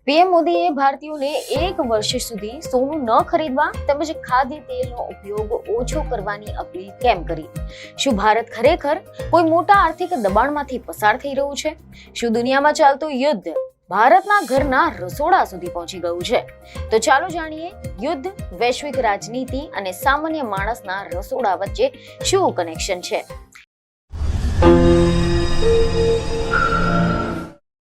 PM મોદીએ ભારતીયોને એક વર્ષ સુધી સોનું ન ખરીદવા તેમજ ખાદ્ય તેલનો ઉપયોગ ઓછો કરવાની અપીલ કેમ કરી? શું ભારત ખરેખર કોઈ મોટા આર્થિક દબાણમાંથી પસાર થઈ રહ્યું છે? શું દુનિયામાં ચાલતું યુદ્ધ ભારતના ઘરના રસોડા સુધી પહોંચી ગયું છે? તો ચાલો જાણીએ યુદ્ધ, વૈશ્વિક રાજનીતિ અને સામાન્ય માણસના રસોડા વચ્ચે શું કનેક્શન છે.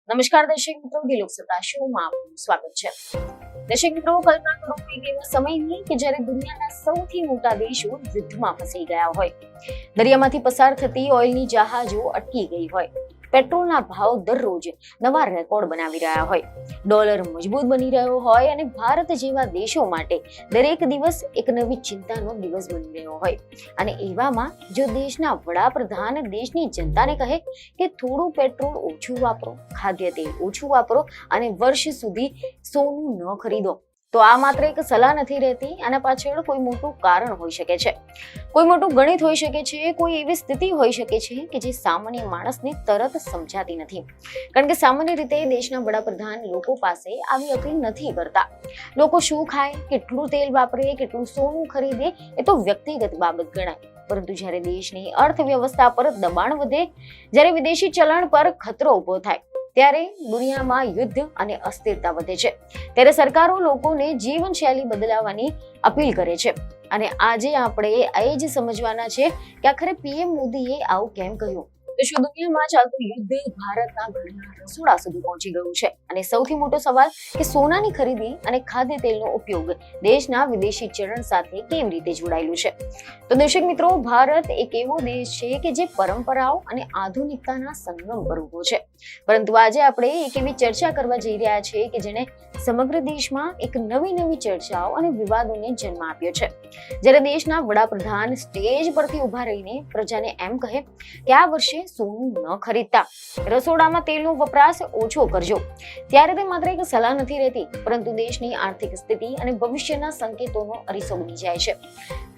નમસ્કાર દર્શક મિત્રો, દિલોક સત્તા શોમાં આપનું સ્વાગત છે. દર્શક મિત્રો, કલ્પના કરો કે એવા સમયની કે જ્યારે દુનિયાના સૌથી મોટા દેશો યુદ્ધમાં ફસાઈ ગયા હોય, દરિયામાંથી પસાર થતી ઓઇલની જહાજો અટકી ગઈ હોય, પેટ્રોલના ભાવ દરરોજ નવા રેકોર્ડ બનાવી રહ્યા હોય, ડોલર મજબૂત બની રહ્યો હોય અને ભારત જેવા દેશો માટે દરેક દિવસ એક નવી ચિંતાનો દિવસ બની રહ્યો હોય, અને એવામાં જો દેશના વડાપ્રધાન દેશની જનતાને કહે કે થોડું પેટ્રોલ ઓછું વાપરો, ખાદ્ય તેલ ઓછું વાપરો અને વર્ષ સુધી સોનું ન ખરીદો, તો આ માત્ર એક સલાહ નથી રહેતી. આના પાછળ કોઈ મોટું કારણ હોઈ શકે છે, કોઈ મોટું ગણિત હોઈ શકે છે, કોઈ એવી સ્થિતિ હોઈ શકે છે કે જે સામાન્ય માણસને તરત સમજાતી નથી. કારણ કે સામાન્ય રીતે દેશના વડાપ્રધાન લોકો પાસે આવી અપીલ નથી કરતા. લોકો શું ખાય, કેટલું તેલ વાપરે, કેટલું સોનું ખરીદે એ તો વ્યક્તિગત બાબત ગણાય. પરંતુ જ્યારે દેશની અર્થવ્યવસ્થા પર દબાણ વધે, જ્યારે વિદેશી ચલણ પર ખતરો ઉભો થાય, ત્યારે દુનિયામાં યુદ્ધ અને અસ્થિરતા વધે છે, ત્યારે સરકારો લોકોને જીવનશૈલી બદલાવવાની અપીલ કરે છે. અને આજે આપણે એ જ સમજવાના છે કે આખરે પીએમ મોદીએ આવું કેમ કહ્યું. તો શું દુનિયામાં ચાલતું યુદ્ધ ભારતના ઘરના રસોડા સુધી પહોંચી ગયું છે? અને સૌથી મોટો સવાલ કે સોનાની ખરીદી અને ખાદ્ય તેલનો ઉપયોગ દેશના વિદેશી ચલણ સાથે કેવી રીતે જોડાયેલું છે? તો દર્શક મિત્રો, ભારત એક એવો દેશ છે કે જે પરંપરાઓ અને આધુનિકતાના સંગમ પર ઉભો છે. પરંતુ આજે આપણે એક એવી ચર્ચા કરવા જઈ રહ્યા છીએ કે જેને સમગ્ર દેશમાં એક નવી ચર્ચાઓ અને વિવાદોને જન્મ આપ્યો છે. જ્યારે દેશના વડાપ્રધાન સ્ટેજ પરથી ઉભા રહીને પ્રજાને એમ કહે કે આ વર્ષે સોનું ન ખરીદતા, રસોડામાં તેલનો વપરાશ ઓછો કરજો, ત્યારે તે માત્ર એક સલાહ નથી રહેતી, પરંતુ દેશની આર્થિક સ્થિતિ અને ભવિષ્યના સંકેતોનો અરીસો બની જાય છે.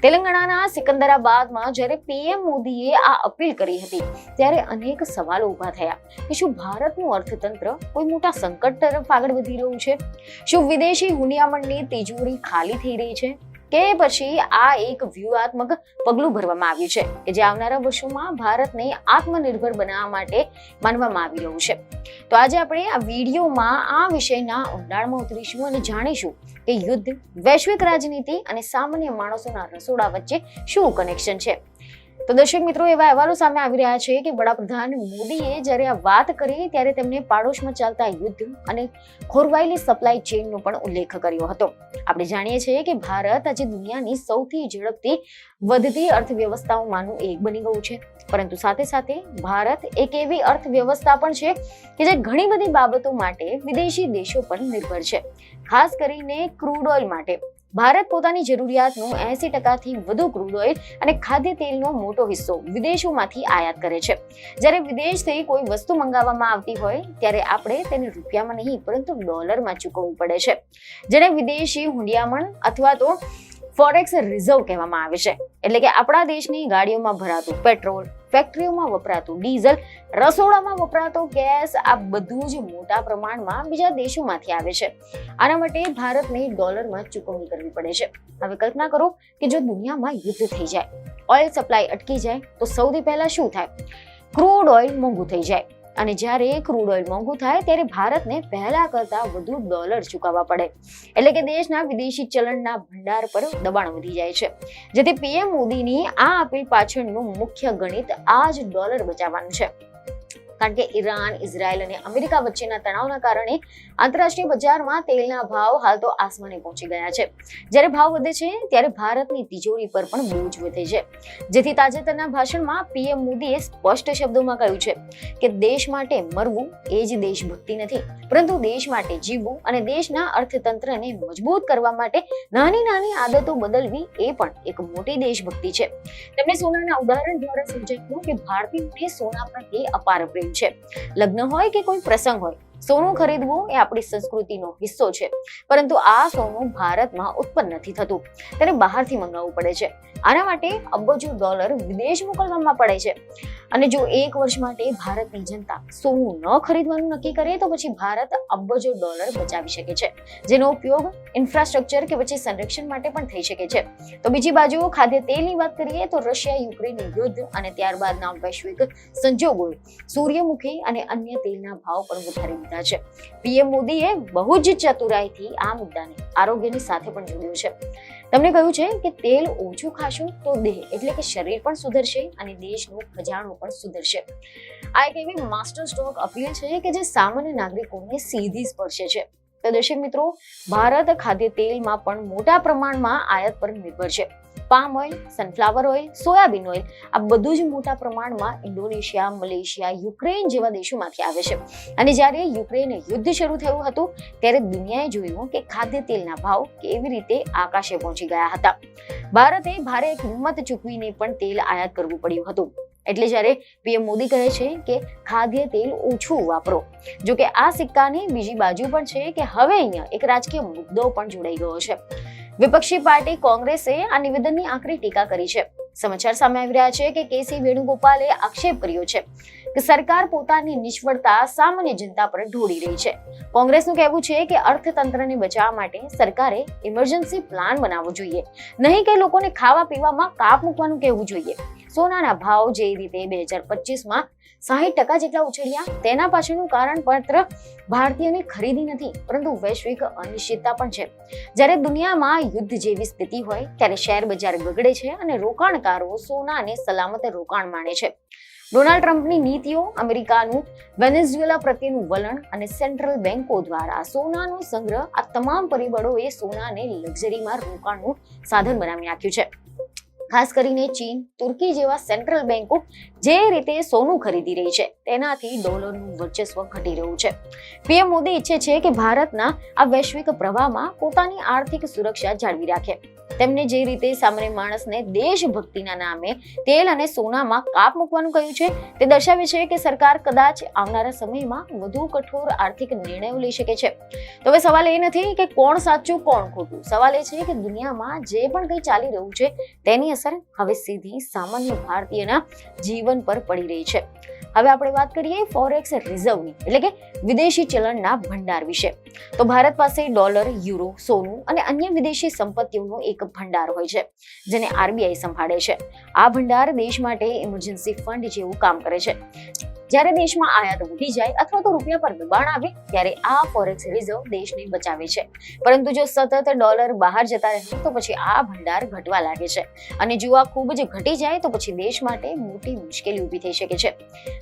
તેલંગાણાના સિકંદરાબાદમાં જ્યારે પીએમ મોદીએ આ અપીલ કરી હતી, ત્યારે અનેક સવાલો ઉભા થયા કે શું ભારતનું અર્થતંત્ર કોઈ મોટા સંકટ તરફ આગળ વધી રહ્યું છે? શું વિદેશી હુંડિયામણની તિજોરી ખાલી થઈ રહી છે? કે પછી આ એક વ્યૂહાત્મક પગલું ભરવામાં આવ્યું છે કે જે આવનારા વર્ષોમાં ભારતને આત્મનિર્ભર બનાવવા માટે માનવામાં આવી રહ્યું છે? તો આજે આપણે આ વિડીયોમાં આ વિષયના ઊંડાણમાં ઉતરીશું અને જાણીશું કે યુદ્ધ, વૈશ્વિક રાજનીતિ અને સામાન્ય માણસોના રસોડા વચ્ચે શું કનેક્શન છે. તો દર્શક મિત્રો, એવા અહેવાલો સામે આવી રહ્યા છે કે વડાપ્રધાન મોદીએ જ્યારે આ વાત કરી ત્યારે તેમણે પાડોશમાં ચાલતા યુદ્ધ અને ખોરવાયેલી સપ્લાય ચેઇનનો પણ ઉલ્લેખ કર્યો હતો. આપણે જાણીએ છીએ કે ભારત આજે દુનિયાની સૌથી ઝડપથી વધતી અર્થવ્યવસ્થાઓમાંનું એક બની ગયું છે. પરંતુ સાથે સાથે ભારત એક એવી અર્થવ્યવસ્થા પણ છે કે જે ઘણી બધી બાબતો માટે વિદેશી દેશો પર નિર્ભર છે. ખાસ કરીને ક્રૂડ ઓઇલ માટે ભારત પોતાની જરૂરિયાતનું 80%થી વધુ ક્રૂડ ઓઇલ અને ખાદ્ય તેલનો મોટો હિસ્સો વિદેશોમાંથી આયાત કરે છે. જ્યારે વિદેશથી કોઈ વસ્તુ મંગાવવામાં આવતી હોય ત્યારે આપણે તેને રૂપિયામાં નહીં પરંતુ ડોલરમાં ચૂકવવું પડે છે, જેને વિદેશી હુંડિયામણ અથવા તો ફોરેક્સ રિઝર્વ કહેવામાં આવે છે. એટલે કે આપણા દેશની ગાડીઓમાં ભરાતું પેટ્રોલ, ફેક્ટરીઓમાં વપરાતું ડીઝલ, રસોડામાં વપરાતો ગેસ, આ બધું જ મોટા પ્રમાણમાં બીજા દેશોમાંથી આવે છે. આના માટે ભારતને ડોલરમાં ચૂકવણી કરવી પડે છે. હવે કલ્પના કરો કે જો દુનિયામાં યુદ્ધ થઈ જાય, ઓઇલ સપ્લાય અટકી જાય, તો સૌથી પહેલા શું થાય? ક્રૂડ ઓઇલ મોંઘું થઈ જાય. અને જ્યારે ક્રૂડ ઓઇલ મોંઘું થાય ત્યારે ભારતને પહેલા કરતા વધુ ડોલર ચૂકવવા પડે. એટલે કે દેશના વિદેશી ચલણના ભંડાર પર દબાણ વધી જાય છે. જેથી પીએમ મોદીની આ અપીલ પાછળનું મુખ્ય ગણિત આ જ ડોલર બચાવવાનું છે. કારણ કે ઈરાન, ઇઝરાયલ અને અમેરિકા વચ્ચેના તણાવના કારણે આંતરરાષ્ટ્રીય બજારમાં તેલના ભાવ હાલ તો આસમાને પહોંચી ગયા છે. જ્યારે ભાવ વધે છે ત્યારે ભારતની તિજોરી પર પણ બોજ વધે છે. જેથી તાજેતરના ભાષણમાં પીએમ મોદીએ સ્પષ્ટ શબ્દોમાં કહ્યું છે કે દેશ માટે મરવું એ જ દેશભક્તિ નથી, પરંતુ દેશ માટે જીવવું અને દેશના અર્થતંત્રને મજબૂત કરવા માટે નાની આદતો બદલવી એ પણ એક મોટી દેશભક્તિ છે. તેમણે સોનાના ઉદાહરણ દ્વારા સમજાવ્યું કે ભારતીયોને સોના પ્રત્યે અપાર પ્રેમ છે. લગ્ન હોય કે કોઈ પ્રસંગ હોય, સોનું ખરીદવું એ આપણી સંસ્કૃતિનો હિસ્સો છે, પરંતુ આ સોનું ભારતમાં ઉત્પન્ન નથી થતું, તેને બહારથી મંગાવવું પડે છે. આના માટે અબજો ડોલર વિદેશ મોકલવામાં પડે છે. અને જો એક વર્ષ માટે ભારતની જનતા સોનું ન ખરીદવાનું નક્કી કરે તો પછી ભારત અબજો ડોલર બચાવી શકે છે, જેનો ઉપયોગ ઇન્ફ્રાસ્ટ્રક્ચર કે પછી સંરક્ષણ માટે પણ થઈ શકે છે. તો બીજી બાજુ ખાદ્ય તેલની વાત કરીએ તો રશિયા યુક્રેન યુદ્ધ અને ત્યારબાદના વૈશ્વિક સંજોગોએ સૂર્યમુખી અને અન્ય તેલના ભાવ પણ વધારી દીધા છે. પીએમ મોદીએ બહુ જ ચતુરાઈથી આ મુદ્દાને આરોગ્યની સાથે પણ જોડ્યો છે. તેમણે કહ્યું છે કે તેલ ઓછું ખાશો તો દેહ એટલે કે શરીર પણ સુધરશે અને દેશનું ખજાનો પણ સુધરશે. આ એક એવી માસ્ટર સ્ટ્રોક અપીલ છે કે જે સામાન્ય નાગરિકોને સીધી સ્પર્શે છે. તો દર્શક મિત્રો, ભારત ખાદ્ય તેલમાં પણ મોટા પ્રમાણમાં આયાત પર નિર્ભર છે. Palm oil, sunflower oil, soybean oil આ બધું જ મોટા પ્રમાણમાં ઇન્ડોનેશિયા, મલેશિયા, યુક્રેન જેવા દેશોમાંથી આવે છે. અને જ્યારે યુક્રેન યુદ્ધ શરૂ થયું હતું ત્યારે દુનિયાએ જોયું કે ખાદ્ય તેલના ભાવ કેવી રીતે આકાશે પહોંચી ગયા હતા. ભારતે ભારે કિંમત ચૂકવીને પણ તેલ આયાત કરવું પડ્યું હતું. એટલે જ્યારે પીએમ મોદી કહે છે કે ખાદ્ય તેલ ઓછું વાપરો, જો કે આ સિક્કાની બીજી બાજુ પણ છે કે હવે અહીંયા એક રાજકીય મુદ્દો પણ જોડાઈ ગયો છે. વિપક્ષી પાર્ટી કોંગ્રેસે આ નિવેદનની આકરી ટીકા કરી છે. સમાચાર સામે આવી રહ્યા છે કે કેસી વેણુગોપાલે આક્ષેપ કર્યો છે કે સરકાર પોતાની નિષ્ફળતા સામાન્ય જનતા પર ઢોળી રહી છે. કોંગ્રેસનું કહેવું છે કે અર્થતંત્રને બચાવવા માટે સરકારે ઇમરજન્સી પ્લાન બનાવવો જોઈએ, નહીં કે લોકોને ખાવા પીવામાં કાપ મૂકવાનું કહેવું જોઈએ. સોનાના ભાવ જે રીતે 2025માં 60% જેટલા ઉછળ્યા તેના પાછળનું કારણ માત્ર ભારતીયોની ખરીદી નથી, પરંતુ વૈશ્વિક અનિશ્ચિતતા પણ છે. જ્યારે દુનિયામાં યુદ્ધ જેવી સ્થિતિ હોય ત્યારે શેર બજાર બગડે છે અને રોકાણકારો સોનાને સલામત રોકાણ માને છે. ડોનાલ્ડ ટ્રમ્પની નીતિઓ, અમેરિકાનું વેનેઝુએલા પ્રત્યેનું વલણ અને સેન્ટ્રલ બેન્કો દ્વારા સોનાનો સંગ્રહ આ તમામ પરિબળોએ સોનાને લક્ઝરીમાં રોકાણનું સાધન બનાવી નાખ્યું છે. ખાસ કરીને ચીન, તુર્કી જેવા સેન્ટ્રલ બેન્કો જે રીતે સોનું ખરીદી રહી છે તેનાથી ડોલરનું વર્ચસ્વ ઘટી રહ્યું છે. પીએમ મોદી ઈચ્છે છે કે ભારતના આ વૈશ્વિક પ્રવાહમાં પોતાની આર્થિક સુરક્ષા જાળવી રાખે. તેમને જે રીતે સામાન્ય માણસને દેશભક્તિના નામે તેલ અને સોનામાં કાપ મૂકવાનું કહ્યું છે તે દર્શાવે છે કે સરકાર કદાચ આવનારા સમયમાં વધુ કઠોર આર્થિક નિર્ણયો લઈ શકે છે. તો હવે સવાલ એ નથી કે કોણ સાચું કોણ ખોટું, સવાલ એ છે કે દુનિયામાં જે પણ કંઈ ચાલી રહ્યું છે તેની અસર હવે સીધી સામાન્ય ભારતીયના જીવન પર પડી રહી છે. હવે આપણે વાત કરીએ ફોરેક્સ રિઝર્વની, એટલે કે વિદેશી ચલણના ભંડાર વિશે. તો ભારત પાસે ડોલર, યુરો, સોનું અને અન્ય વિદેશી સંપત્તિઓનો એક ભંડાર હોય છે જેને આરબીઆઈ સંભાળે છે. આ ભંડાર દેશ માટે ઇમરજન્સી ફંડ જેવું કામ કરે છે. જ્યારે દેશમાં આયાત વધી જાય અથવા તો રૂપિયા પર દબાણ આવે ત્યારે આ ફોરેક્સ રિઝર્વ દેશને બચાવે છે. પરંતુ જો સતત ડોલર બહાર જતા રહે તો પછી આ ભંડાર ઘટવા લાગે છે અને જો આ ખૂબ જ ઘટી જાય તો પછી દેશ માટે મોટી મુશ્કેલી ઊભી થઈ શકે છે.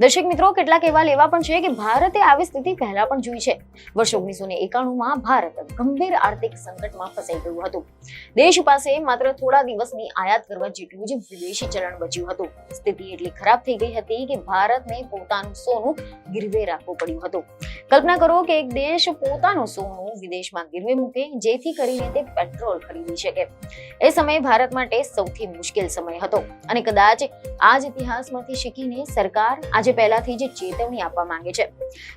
દર્શક મિત્રો, કેટલાક એવા લેવા પણ છે કે ભારતે આવી સ્થિતિ પહેલા પણ જોઈ છે. વર્ષ 1991માં ભારત ગંભીર આર્થિક સંકટમાં ફસાઈ ગયું હતું. દેશ પાસે માત્ર થોડા દિવસની આયાત કરવા જેટલું જ વિદેશી ચલણ બચ્યું હતું. સ્થિતિ એટલી ખરાબ થઈ ગઈ હતી કે ભારતને પોતાનું સોનું ગીરવે રાખવું પડ્યું હતું. કલ્પના કરો કે એક દેશ પોતાનું સોનું વિદેશમાં ગીરવે મૂકે જેથી કરીને તે પેટ્રોલ ખરીદી શકે. એ સમયે ભારત માટે સૌથી મુશ્કેલ સમય હતો અને કદાચ આ જ ઇતિહાસમાંથી શીખીને સરકાર આજે પહેલાથી જ ચેતવણી આપવા માંગે છે.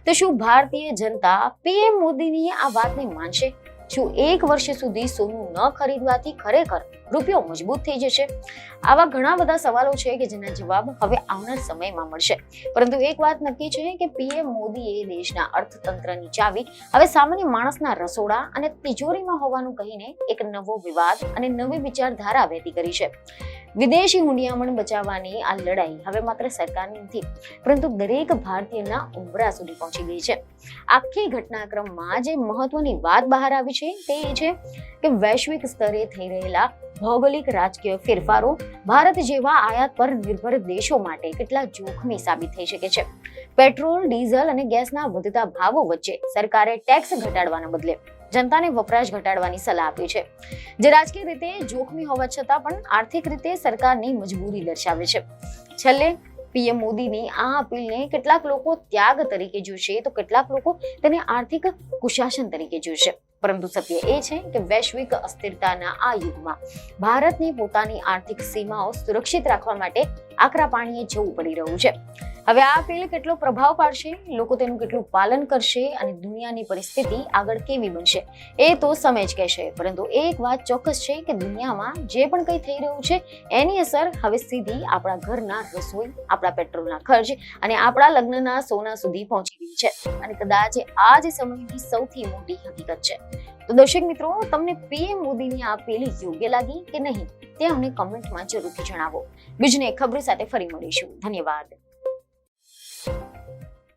તો શું ભારતીય જનતા પીએમ મોદીની આ વાતને માનશે? શું એક વર્ષ સુધી સોનું ન ખરીદવાથી ખરેખર રૂપિયો મજબૂત થઈ જશે? આવા ઘણા બધા સવાલો છે કે જેના જવાબ હવે આવનાર સમયમાં મળશે. પરંતુ એક વાત નક્કી છે કે પીએમ મોદીએ દેશના અર્થતંત્રની ચાવી હવે સામાન્ય માણસના રસોડા અને તિજોરીમાં હોવાનું કહીને એક નવો વિવાદ અને નવી વિચારધારા વહેતી કરી છે. વિદેશી હુંડિયામણ બચાવવાની આ લડાઈ હવે માત્ર સરકારની નથી, પરંતુ દરેક ભારતીયના ઉંબરા સુધી પહોંચી ગઈ છે. આખી ઘટનાક્રમમાં જે મહત્વની વાત બહાર આવી છે તે એ છે કે વૈશ્વિક સ્તરે થઈ રહેલા ભૌગોલિક રાજકીય ફેરફારો ભારત જેવા આયાત પર નિર્ભર દેશો માટે કેટલા જોખમી સાબિત થઈ શકે છે. પેટ્રોલ, ડીઝલ અને ગેસના વધતા ભાવો વચ્ચે સરકારે ટેક્સ ઘટાડવાના બદલે જનતાને વપરાશ ઘટાડવાની સલાહ આપી છે, જે રાજકીય રીતે જોખમી હોવા છતાં પણ આર્થિક રીતે સરકારની મજબૂરી દર્શાવે છે. છેલ્લે પીએમ મોદીની આ અપીલને કેટલાક લોકો ત્યાગ તરીકે જોશે તો કેટલાક લોકો તેને આર્થિક કુશાસન તરીકે જોશે. પરંતુ સત્ય એ છે કે વૈશ્વિક અસ્થિરતાના આ યુગમાં ભારતને પોતાની આર્થિક સીમાઓ સુરક્ષિત રાખવા માટે આકરા પાણીએ જવું પડી રહ્યું છે. હવે આ અપીલ કેટલો પ્રભાવ પાડશે, લોકો તેનું કેટલું પાલન કરશે અને દુનિયાની પરિસ્થિતિ આગળ કેવી બનશે એ તો સમય જ કહેશે. પરંતુ એક વાત ચોક્કસ છે કે દુનિયામાં જે પણ કંઈ થઈ રહ્યું છે એની અસર હવે સીધી આપણા ઘરના રસોઈ, આપણા પેટ્રોલના ખર્ચ અને આપણા લગ્નના સોના સુધી પહોંચી ગઈ છે. અને કદાચ આ જ સમયની સૌથી મોટી હકીકત છે. તો દર્શક મિત્રો, તમને પીએમ મોદીની આ અપીલ યોગ્ય લાગી કે નહીં તે અમને કમેન્ટમાં જરૂરથી જણાવો. બીજને ખબર સાથે ફરી મળીશું. ધન્યવાદ.